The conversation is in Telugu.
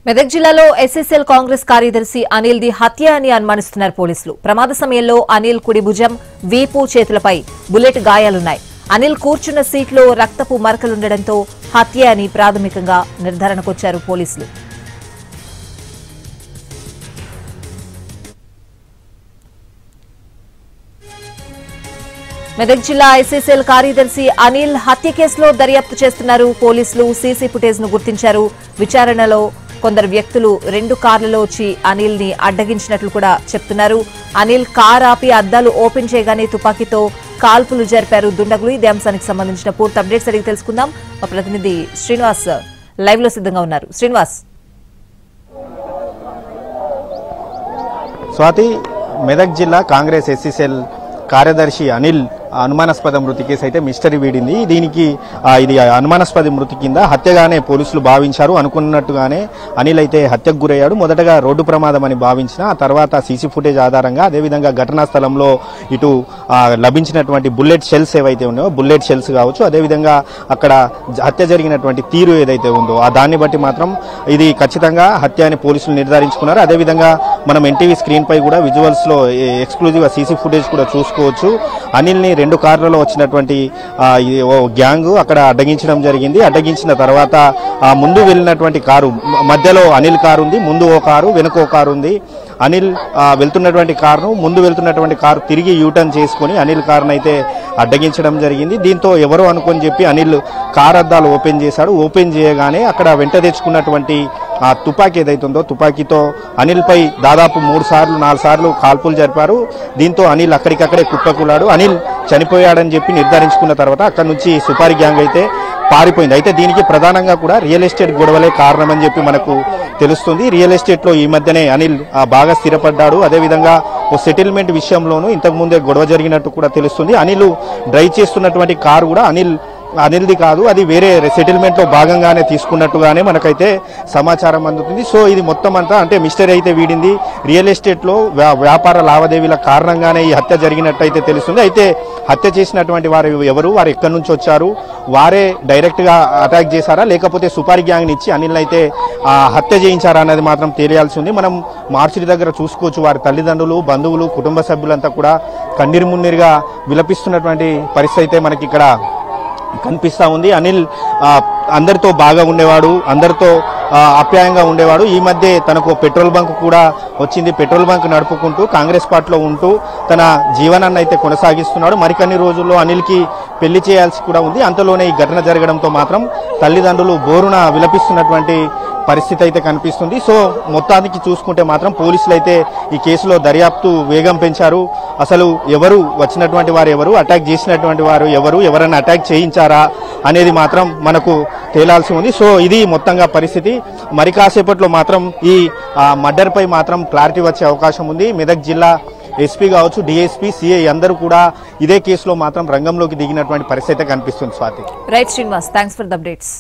మెదక్ జిల్లాలో ఎస్ఎస్ఎల్ కాంగ్రెస్ కార్యదర్శి అనిల్ ది హత్య అని అనుమానిస్తున్నారు పోలీసులు. ప్రమాద సమయంలో అనిల్ కుడి భుజం, వీపు, చేతులపై బుల్లెట్ గాయాలున్నాయి. అనిల్ కూర్చున్న సీట్లో రక్తపు మరకలుండడంతో హత్య అని ప్రాథమికంగా నిర్ధారణకొచ్చారు పోలీసులు. మెదక్ జిల్లా ఎస్ఎస్ఎల్ కార్యదర్శి అనిల్ హత్య కేసులో దర్యాప్తు చేస్తున్నారు పోలీసులు. సీసీ ఫుటేజ్ ను గుర్తించారు. విచారణలో కొందరు వ్యక్తులు 2 కార్లలో వచ్చి అనిల్ ని అడ్డగించినట్లు కూడా చెప్తున్నారు. అనిల్ కార్ ఆపి అద్దాలు ఓపెన్ చేయగానే తుపాకీతో కాల్పులు జరిపారు దుండగులు. ఇదే అంశానికి సంబంధించిన పూర్తి అప్డేట్స్ అడిగి తెలుసుకుందాం. మా ప్రతినిధి శ్రీనివాస్ లైవ్ లో సిద్ధంగా ఉన్నారు. శ్రీనివాస్, స్వాతి, మెదక్ జిల్లా కాంగ్రెస్ ఎస్ఎస్ఎల్ కార్యదర్శి అనిల్ అనుమానాస్పద మృతి కేసు అయితే మిస్టరీ వీడింది. దీనికి ఇది అనుమానాస్పద మృతి కింద హత్యగానే పోలీసులు భావించారు. అనుకున్నట్టుగానే అనిల్ అయితే హత్యకు గురయ్యాడు. మొదటగా రోడ్డు ప్రమాదం అని భావించిన, ఆ తర్వాత సీసీ ఫుటేజ్ ఆధారంగా అదేవిధంగా ఘటనా స్థలంలో ఇటు లభించినటువంటి బుల్లెట్ షెల్స్ ఏవైతే ఉన్నాయో, బుల్లెట్ షెల్స్ కావచ్చు, అదేవిధంగా అక్కడ హత్య జరిగినటువంటి తీరు ఏదైతే ఉందో దాన్ని బట్టి మాత్రం ఇది ఖచ్చితంగా హత్య అని పోలీసులు నిర్ధారించుకున్నారు. అదేవిధంగా మనం ఎన్టీవీ స్క్రీన్ పై కూడా విజువల్స్ లో ఎక్స్క్లూజివ్ సీసీ ఫుటేజ్ కూడా చూసుకోవచ్చు. అనిల్ ని 2 కార్లలో వచ్చినటువంటి గ్యాంగ్ అక్కడ అడ్డగించడం జరిగింది. అడ్డగించిన తర్వాత ముందు వెళ్ళినటువంటి కారు, మధ్యలో అనిల్ కారు ఉంది, ముందు ఓ కారు, వెనుక ఓ కారు ఉంది. అనిల్ వెళ్తున్నటువంటి కారును, ముందు వెళ్తున్నటువంటి కారు తిరిగి యూటర్న్ చేసుకుని అనిల్ కారును అయితే అడ్డగించడం జరిగింది. దీంతో ఎవరో అనుకొని చెప్పి అనిల్ కార్ అద్దాలు ఓపెన్ చేశాడు. ఓపెన్ చేయగానే అక్కడ వెంట తెచ్చుకున్నటువంటి ఆ తుపాకీ ఏదైతుందో తుపాకీతో అనిల్ పై దాదాపు 3-4 సార్లు కాల్పులు జరిపారు. దీంతో అనిల్ అక్కడికక్కడే కుప్పకూలాడు. అనిల్ చనిపోయాడని చెప్పి నిర్ధారించుకున్న తర్వాత అక్కడి నుంచి సుపారీ గ్యాంగ్ అయితే పారిపోయింది. అయితే దీనికి ప్రధానంగా కూడా రియల్ ఎస్టేట్ గొడవలే కారణమని చెప్పి మనకు తెలుస్తుంది. రియల్ ఎస్టేట్ లో ఈ మధ్యనే అనిల్ బాగా స్థిరపడ్డాడు. అదేవిధంగా ఓ సెటిల్మెంట్ విషయంలోనూ ఇంతకుముందే గొడవ జరిగినట్టు కూడా తెలుస్తుంది. అనిల్ డ్రైవ్ చేస్తున్నటువంటి కారు కూడా అనిల్ది కాదు, అది వేరే సెటిల్మెంట్ లో భాగంగానే తీసుకున్నట్టుగానే మనకైతే సమాచారం అందుతుంది. సో ఇది మొత్తం అంతా అంటే మిస్టరీ అయితే వీడింది. రియల్ ఎస్టేట్ లో వ్యాపార లావాదేవీల కారణంగానే ఈ హత్య జరిగినట్టయితే తెలుస్తుంది. అయితే హత్య చేసినటువంటి వారు ఎవరు, వారు ఎక్కడి నుంచి వచ్చారు, వారే డైరెక్ట్ గా అటాక్ చేశారా లేకపోతే సుపారీ గ్యాంగ్ ఇచ్చి అనిల్ అయితే హత్య చేయించారా అనేది మాత్రం తెలియాల్సి ఉంది. మనం మార్చిడి దగ్గర చూసుకోవచ్చు, వారి తల్లిదండ్రులు, బంధువులు, కుటుంబ సభ్యులంతా కూడా కన్నీరు మున్నీరుగా విలపిస్తున్నటువంటి పరిస్థితి అయితే మనకి ఇక్కడ కనిపిస్తా ఉంది. అనిల్ అందరితో బాగా ఉండేవాడు, అందరితో ఆప్యాయంగా ఉండేవాడు. ఈ మధ్య తనకు పెట్రోల్ బంక్ కూడా వచ్చింది. పెట్రోల్ బంక్ నడుపుకుంటూ కాంగ్రెస్ పార్టీలో ఉంటూ తన జీవనాన్ని అయితే కొనసాగిస్తున్నాడు. మరికొన్ని రోజుల్లో అనిల్కి పెళ్లి చేయాల్సి కూడా ఉంది. అంతలోనే ఈ ఘటన జరగడంతో మాత్రం తల్లిదండ్రులు బోరున విలపిస్తున్నటువంటి పరిస్థితి అయితే కనిపిస్తుంది. సో మొత్తానికి చూసుకుంటే మాత్రం పోలీసులు అయితే ఈ కేసులో దర్యాప్తు వేగం పెంచారు. అసలు ఎవరు వచ్చినటువంటి వారు ఎవరు, అటాక్ చేసినటువంటి వారు ఎవరు, ఎవరైనా అటాక్ చేయించారా అనేది మాత్రం మనకు తేలాల్సి ఉంది. సో ఇది మొత్తంగా పరిస్థితి. మరి కాసేపట్లో మాత్రం ఈ మర్డర్ పై మాత్రం క్లారిటీ వచ్చే అవకాశం ఉంది. మెదక్ జిల్లా ఎస్పీ కావచ్చు, డిఎస్పీ, సిఐ అందరూ కూడా ఇదే కేసులో మాత్రం రంగంలోకి దిగినటువంటి పరిస్థితి కనిపిస్తుంది. Swathi. Right Srinivas, thanks for the updates.